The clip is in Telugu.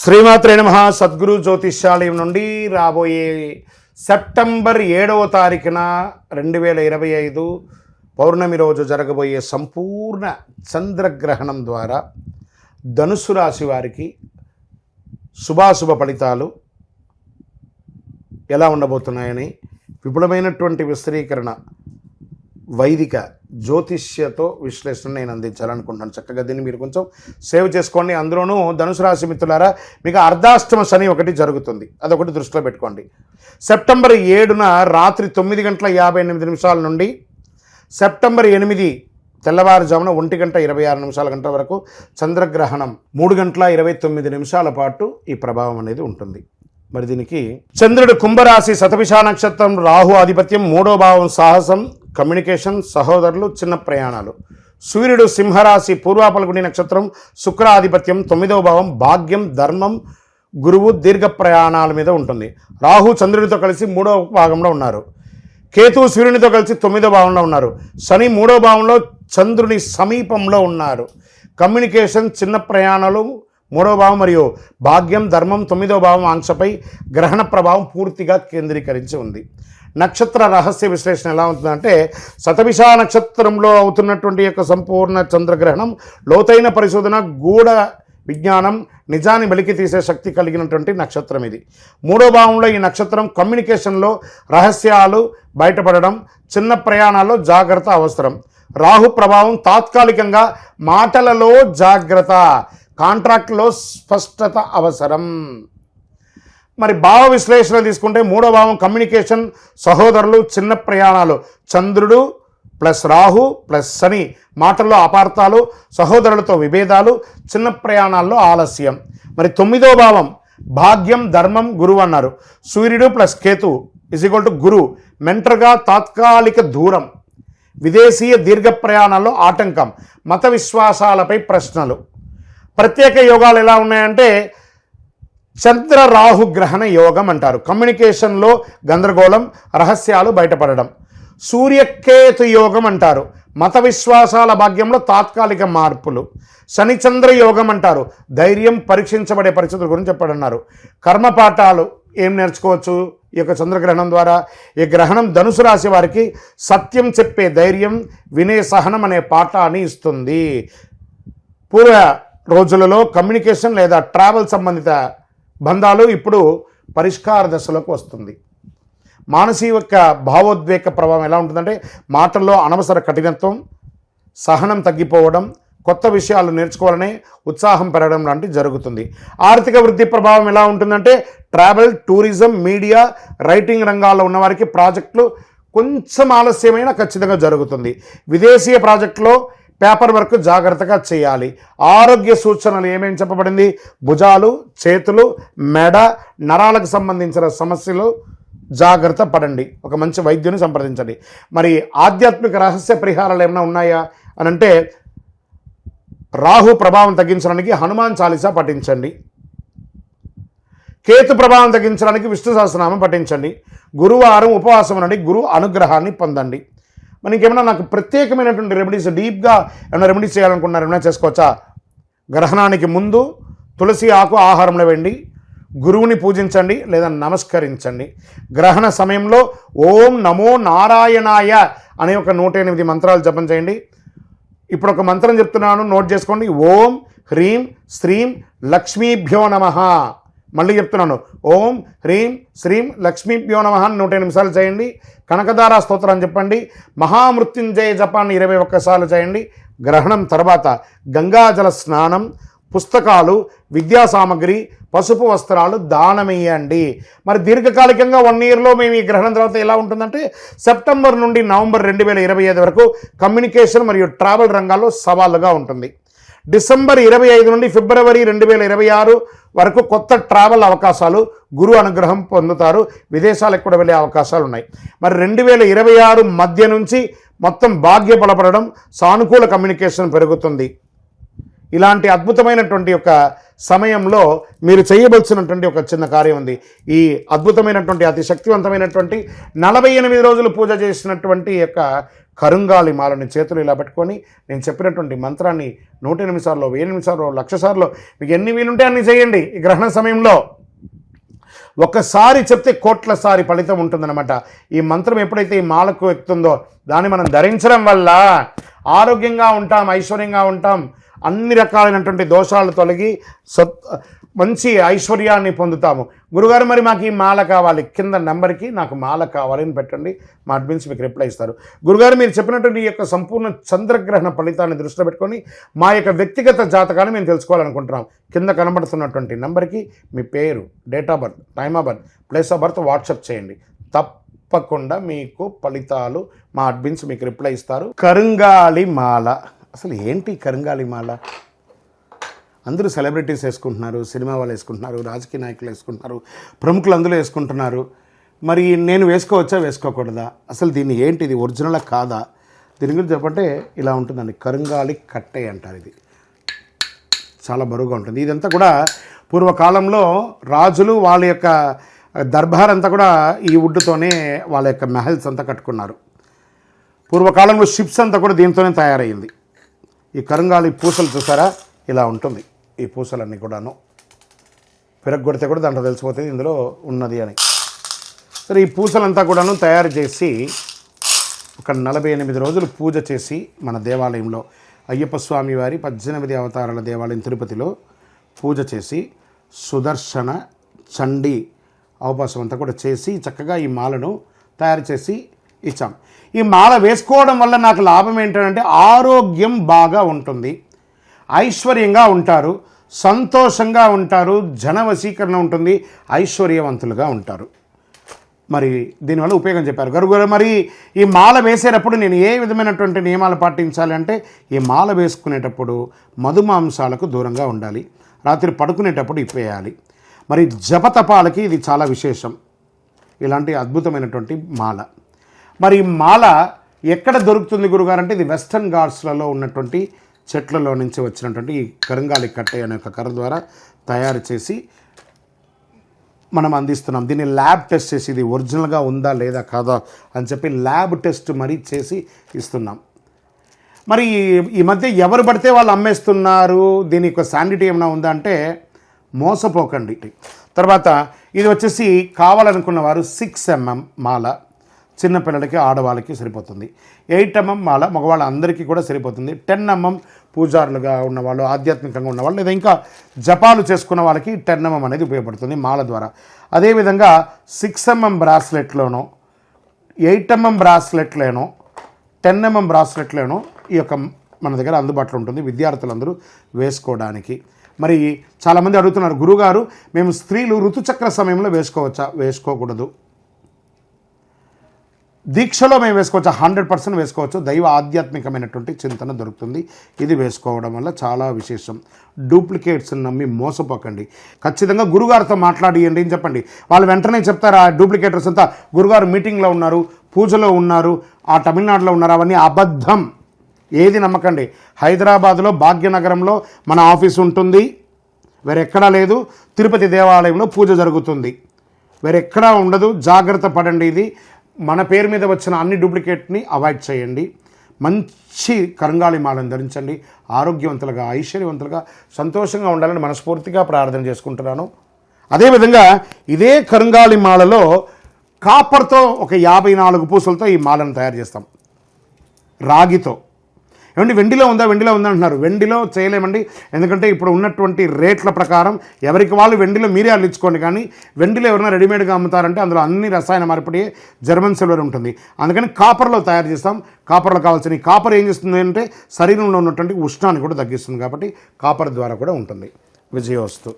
శ్రీమాత్రే నమః. సద్గురు జ్యోతిష్యాలయం నుండి రాబోయే సెప్టెంబర్ 7వ తారీఖున 2025 పౌర్ణమి రోజు జరగబోయే సంపూర్ణ చంద్రగ్రహణం ద్వారా ధనుసు రాశి వారికి శుభాశుభ ఫలితాలు ఎలా ఉండబోతున్నాయని విపులమైనటువంటి విస్తరీకరణ వైదిక జ్యోతిష్యతో విశ్లేషణ నేను అందించాలనుకుంటున్నాను. చక్కగా దీన్ని మీరు కొంచెం సేవ్ చేసుకోండి. అందులోనూ ధనుసు రాశి మిత్రులారా, మీకు అర్ధాష్టమ శని ఒకటి జరుగుతుంది, అదొకటి దృష్టిలో పెట్టుకోండి. సెప్టెంబర్ 7న రాత్రి 9:58 నుండి సెప్టెంబర్ 8 తెల్లవారుజామున 1:26 వరకు చంద్రగ్రహణం 3:29 పాటు ఈ ప్రభావం అనేది ఉంటుంది. మరి దీనికి చంద్రుడు కుంభరాశి శతభిష నక్షత్రం, రాహు ఆధిపత్యం, 3వ భావం సాహసం, కమ్యూనికేషన్, సహోదరులు, చిన్న ప్రయాణాలు. సూర్యుడు సింహరాశి పూర్వాపల్గుడి నక్షత్రం, శుక్ర ఆధిపత్యం, 9వ భావం భాగ్యం, ధర్మం, గురువు, దీర్ఘ ప్రయాణాల మీద ఉంటుంది. రాహు చంద్రుడితో కలిసి 3వ భాగంలో ఉన్నారు. కేతు సూర్యునితో కలిసి 9వ భావంలో ఉన్నారు. శని 3వ భావంలో చంద్రుని సమీపంలో ఉన్నారు. కమ్యూనికేషన్, చిన్న ప్రయాణాలు 3వ భావం మరియు భాగ్యం, ధర్మం 9వ భావం ఆంక్షపై గ్రహణ ప్రభావం పూర్తిగా కేంద్రీకరించి ఉంది. నక్షత్ర రహస్య విశ్లేషణ ఎలా ఉంటుందంటే, శతభిష నక్షత్రంలో అవుతున్నటువంటి యొక్క సంపూర్ణ చంద్రగ్రహణం లోతైన పరిశోధన, గూఢ విజ్ఞానం, నిజాన్ని వెలికి తీసే శక్తి కలిగినటువంటి నక్షత్రం ఇది. 3వ భావంలో ఈ నక్షత్రం కమ్యూనికేషన్లో రహస్యాలు బయటపడడం, చిన్న ప్రయాణాల్లో జాగ్రత్త అవసరం. రాహు ప్రభావం తాత్కాలికంగా మాటలలో జాగ్రత్త, కాంట్రాక్ట్లో స్పష్టత అవసరం. మరి భావ విశ్లేషణ తీసుకుంటే 3వ భావం కమ్యూనికేషన్, సహోదరులు, చిన్న ప్రయాణాలు. చంద్రుడు ప్లస్ రాహు ప్లస్ శని, మాటల్లో అపార్థాలు, సహోదరులతో విభేదాలు, చిన్న ప్రయాణాల్లో ఆలస్యం. మరి 9వ భావం భాగ్యం, ధర్మం, గురువు అన్నారు. సూర్యుడు ప్లస్ కేతు = గురువు, మెంటర్గా తాత్కాలిక దూరం, విదేశీయ దీర్ఘ ప్రయాణాల్లో ఆటంకం, మత విశ్వాసాలపై ప్రశ్నలు. ప్రత్యేక యోగాలు ఎలా ఉన్నాయంటే, చంద్ర రాహు గ్రహణ యోగం అంటారు. కమ్యూనికేషన్లో గందరగోళం, రహస్యాలు బయటపడడం. సూర్యకేతు యోగం అంటారు. మత విశ్వాసాల భాగ్యంలో తాత్కాలిక మార్పులు. శనిచంద్ర యోగం అంటారు. ధైర్యం పరీక్షించబడే పరిస్థితుల గురించి చెప్పడన్నారు. కర్మపాఠాలు ఏం నేర్చుకోవచ్చు ఈ యొక్క చంద్రగ్రహణం ద్వారా? ఈ గ్రహణం ధనుసు రాశి వారికి సత్యం చెప్పే ధైర్యం, వినే సహనం అనే పాఠాన్ని ఇస్తుంది. పూర్వ రోజులలో కమ్యూనికేషన్ లేదా ట్రావెల్ సంబంధిత బంధాలు ఇప్పుడు పరిష్కార దశలోకి వస్తుంది. మానసిక భావోద్వేగ ప్రభావం ఎలా ఉంటుందంటే, మాటల్లో అనవసర కఠినత్వం, సహనం తగ్గిపోవడం, కొత్త విషయాలు నేర్చుకోవాలనే ఉత్సాహం పెరగడం లాంటివి జరుగుతుంది. ఆర్థిక వృద్ధి ప్రభావం ఎలా ఉంటుందంటే, ట్రావెల్, టూరిజం, మీడియా, రైటింగ్ రంగాల్లో ఉన్నవారికి ప్రాజెక్టులు కొంచెం ఆలస్యమైన ఖచ్చితంగా జరుగుతుంది. విదేశీయ ప్రాజెక్టులో పేపర్ వర్క్ జాగ్రత్తగా చేయాలి. ఆరోగ్య సూచనలు ఏమేమి చెప్పబడింది? భుజాలు, చేతులు, మెడ, నరాలకు సంబంధించిన సమస్యలు జాగ్రత్త పడండి. ఒక మంచి వైద్యుని సంప్రదించండి. మరి ఆధ్యాత్మిక రహస్య పరిహారాలు ఏమైనా ఉన్నాయా అని అంటే, రాహు ప్రభావం తగ్గించడానికి హనుమాన్ చాలీసా పఠించండి. కేతు ప్రభావం తగ్గించడానికి విష్ణు సహస్రనామం పఠించండి. గురువారం ఉపవాసం నుండి గురు అనుగ్రహాన్ని పొందండి. మరి ఇంకేమైనా నాకు ప్రత్యేకమైనటువంటి రెమెడీస్, డీప్గా ఏమైనా రెమెడీస్ చేయాలనుకున్నారు, ఏమైనా చేసుకోవచ్చా? గ్రహణానికి ముందు తులసి ఆకు ఆహారంలో వేయండి, గురువుని పూజించండి లేదా నమస్కరించండి. గ్రహణ సమయంలో ఓం నమో నారాయణాయ అనే ఒక 108 మంత్రాలు జపం చేయండి. ఇప్పుడు ఒక మంత్రం చెప్తున్నాను, నోట్ చేసుకోండి. ఓం హ్రీం శ్రీం లక్ష్మీభ్యో నమః. మళ్ళీ చెప్తున్నాను, ఓం హ్రీం శ్రీం లక్ష్మీభ్యో నమః 108 సార్లు చేయండి. కనకదార స్తోత్రాన్ని చెప్పండి. మహామృత్యుంజయ జపాన్ని 21 సార్లు చేయండి. గ్రహణం తర్వాత గంగాజల స్నానం, పుస్తకాలు, విద్యా సామగ్రి, పసుపు వస్త్రాలు దానమియ్యండి. మరి దీర్ఘకాలికంగా 1 ఇయర్లో మేము ఈ గ్రహణం తర్వాత ఎలా ఉంటుందంటే, సెప్టెంబర్ నుండి నవంబర్ 2025 వరకు కమ్యూనికేషన్ మరియు ట్రావెల్ రంగాల్లో సవాలుగా ఉంటుంది. డిసెంబర్ 25 నుండి ఫిబ్రవరి 2026 వరకు కొత్త ట్రావెల్ అవకాశాలు, గురు అనుగ్రహం పొందుతారు. విదేశాలకు కూడా వెళ్ళే అవకాశాలు ఉన్నాయి. మరి 2026 మధ్య నుంచి మొత్తం భాగ్య బలపడడం, సానుకూల కమ్యూనికేషన్ పెరుగుతుంది. ఇలాంటి అద్భుతమైనటువంటి ఒక సమయంలో మీరు చేయవలసినటువంటి ఒక చిన్న కార్యం ఉంది. ఈ అద్భుతమైనటువంటి అతి శక్తివంతమైనటువంటి 48 రోజులు పూజ చేసినటువంటి యొక్క కరుంగాలి మాలని చేతులు ఇలా పెట్టుకొని నేను చెప్పినటువంటి మంత్రాన్ని 108 సార్లు 1008 సార్లు 1,00,000 సార్లు మీకు ఎన్ని వీలుంటే అన్ని చేయండి. ఈ గ్రహణ సమయంలో ఒక్కసారి చెప్తే కోట్లసారి ఫలితం ఉంటుందన్నమాట. ఈ మంత్రం ఎప్పుడైతే ఈ మాలకు ఎక్కుతుందో దాన్ని మనం ధరించడం వల్ల ఆరోగ్యంగా ఉంటాం, ఐశ్వర్యంగా ఉంటాం, అన్ని రకాలైనటువంటి దోషాలు తొలగి మంచి ఐశ్వర్యాన్ని పొందుతాము. గురుగారు మరి మాకు ఈ మాల కావాలి, కింద నెంబర్కి నాకు మాల కావాలని పెట్టండి, మా అడ్మిన్స్ మీకు రిప్లై ఇస్తారు. గురుగారు మీరు చెప్పినటువంటి ఈ యొక్క సంపూర్ణ చంద్రగ్రహణ ఫలితాన్ని దృష్టిలో పెట్టుకొని మా యొక్క వ్యక్తిగత జాతకాన్ని మేము తెలుసుకోవాలనుకుంటున్నాం. కింద కనబడుతున్నటువంటి నెంబర్కి మీ పేరు, date of birth, time of birth, place of birth WhatsApp చేయండి. తప్పకుండా మీకు ఫలితాలు మా అడ్మిన్స్ మీకు రిప్లై ఇస్తారు. కరుంగాలి మాల, అసలు ఏంటి కరుంగాలి మాల? అందరూ సెలబ్రిటీస్ వేసుకుంటున్నారు, సినిమా వాళ్ళు వేసుకుంటున్నారు, రాజకీయ నాయకులు వేసుకుంటున్నారు, ప్రముఖులు అందులో వేసుకుంటున్నారు. మరి నేను వేసుకోవచ్చా వేసుకోకూడదా? అసలు దీన్ని ఏంటి, ఇది ఒరిజినలా కాదా? దీని గురించి చెప్పంటే ఇలా ఉంటుందండి. కరుంగాలి కట్టె అంటారు. ఇది చాలా బరువుగా ఉంటుంది. ఇదంతా కూడా పూర్వకాలంలో రాజులు వాళ్ళ యొక్క దర్బార్ అంతా కూడా ఈ వుడ్తోనే వాళ్ళ యొక్క మెహల్స్ అంతా కట్టుకున్నారు. పూర్వకాలంలో షిప్స్ అంతా కూడా దీంతోనే తయారయ్యింది. ఈ కరుంగాలి పూసలు చూసారా, ఇలా ఉంటుంది. ఈ పూసలన్నీ కూడాను పిరగొడితే కూడా దాంట్లో తెలిసిపోతుంది ఇందులో ఉన్నది అని. సరే, ఈ పూసలంతా కూడాను తయారు చేసి ఒక 48 రోజులు పూజ చేసి మన దేవాలయంలో అయ్యప్ప స్వామి వారి 18 అవతారాల దేవాలయం తిరుపతిలో పూజ చేసి సుదర్శన చండీ అవకాశం అంతా కూడా చేసి చక్కగా ఈ మాలను తయారు చేసి ఇచ్చాం. ఈ మాల వేసుకోవడం వల్ల నాకు లాభం ఏంటంటే ఆరోగ్యం బాగా ఉంటుంది, ఐశ్వర్యంగా ఉంటారు, సంతోషంగా ఉంటారు, జన వశీకరణ ఉంటుంది, ఐశ్వర్యవంతులుగా ఉంటారు. మరి దీనివల్ల ఉపయోగం చెప్పారు గురుగారు. మరి ఈ మాల వేసేటప్పుడు నేను ఏ విధమైనటువంటి నియమాలు పాటించాలి అంటే, ఈ మాల వేసుకునేటప్పుడు మధుమాంసాలకు దూరంగా ఉండాలి, రాత్రి పడుకునేటప్పుడు ఇప్పేయాలి. మరి జపతపాలకి ఇది చాలా విశేషం, ఇలాంటి అద్భుతమైనటువంటి మాల. మరి ఈ మాల ఎక్కడ దొరుకుతుంది గురుగారు అంటే, ఇది వెస్టర్న్ ఘాట్స్లలో ఉన్నటువంటి చెట్లలో నుంచి వచ్చినటువంటి ఈ కరుంగాలి కట్టె అనే ఒక కర్ర ద్వారా తయారు చేసి మనం అందిస్తున్నాం. దీన్ని ల్యాబ్ టెస్ట్ చేసి ఇది ఒరిజినల్గా ఉందా లేదా కాదా అని చెప్పి ల్యాబ్ టెస్ట్ మరీ చేసి ఇస్తున్నాం. మరి ఈ మధ్య ఎవరు పడితే వాళ్ళు అమ్మేస్తున్నారు, దీని యొక్క శానిటీ ఏమైనా ఉందా అంటే మోసపోకండి. తర్వాత ఇది వచ్చేసి కావాలనుకున్న వారు 6 mm మాల, చిన్నపిల్లలకి ఆడవాళ్ళకి సరిపోతుంది. 8 mm మాల మగవాళ్ళ అందరికీ కూడా సరిపోతుంది. 10 mm పూజారులుగా ఉన్నవాళ్ళు, ఆధ్యాత్మికంగా ఉన్నవాళ్ళు, లేదా ఇంకా జపాలు చేసుకున్న వాళ్ళకి 10 mm అనేది ఉపయోగపడుతుంది మాల ద్వారా. అదేవిధంగా 6 mm బ్రాస్లెట్లోనో 8 mm బ్రాస్లెట్లోనో 10 mm బ్రాస్లెట్లోనో ఈ యొక్క మన దగ్గర అందుబాటులో ఉంటుంది విద్యార్థులందరూ వేసుకోవడానికి. మరి చాలామంది అడుగుతున్నారు, గురుగారు మేము స్త్రీలు ఋతుచక్ర సమయంలో వేసుకోవచ్చా? వేసుకోకూడదు. దీక్షలో మేము వేసుకోవచ్చు, 100% వేసుకోవచ్చు. దైవ ఆధ్యాత్మికమైనటువంటి చింతన దొరుకుతుంది. ఇది వేసుకోవడం వల్ల చాలా విశేషం. డూప్లికేట్స్ని నమ్మి మోసపోకండి. ఖచ్చితంగా గురుగారితో మాట్లాడియండి అని చెప్పండి. వాళ్ళు వెంటనే చెప్తారు, ఆ డూప్లికేటర్స్ అంతా గురుగారు మీటింగ్లో ఉన్నారు, పూజలో ఉన్నారు, ఆ తమిళనాడులో ఉన్నారు, అవన్నీ అబద్ధం. ఏది నమ్మకండి. హైదరాబాద్లో భాగ్యనగరంలో మన ఆఫీస్ ఉంటుంది, వేరెక్కడా లేదు. తిరుపతి దేవాలయంలో పూజ జరుగుతుంది, వేరెక్కడా ఉండదు. జాగ్రత్త పడండి. ఇది మన పేరు మీద వచ్చిన అన్ని డూప్లికేట్ని అవాయిడ్ చేయండి. మంచి కరుంగాలి మాలను ధరించండి. ఆరోగ్యవంతులుగా, ఐశ్వర్యవంతులుగా, సంతోషంగా ఉండాలని మనస్ఫూర్తిగా ప్రార్థన చేసుకుంటున్నాను. అదేవిధంగా ఇదే కరుంగాలి మాలలో కాపర్తో ఒక 54 పూసలతో ఈ మాలను తయారు చేస్తాం, రాగితో. ఏమండి వెండిలో ఉందా అంటున్నారు. వెండిలో చేయలేమండి, ఎందుకంటే ఇప్పుడు ఉన్నటువంటి రేట్ల ప్రకారం ఎవరికి వాళ్ళు వెండిలో మీరే అల్లించుకోండి. కానీ వెండిలో ఎవరైనా రెడీమేడ్గా అమ్ముతారంటే అందులో అన్ని రసాయన మార్పిడి, జర్మన్ సిల్వర్ ఉంటుంది. అందుకని కాపర్లో తయారు చేస్తాం. కాపర్లో కావాల్సిన కాపర్ ఏం చేస్తుంది అంటే శరీరంలో ఉన్నటువంటి ఉష్ణాన్ని కూడా తగ్గిస్తుంది, కాబట్టి కాపర్ ద్వారా కూడా ఉంటుంది. విజయోస్తు.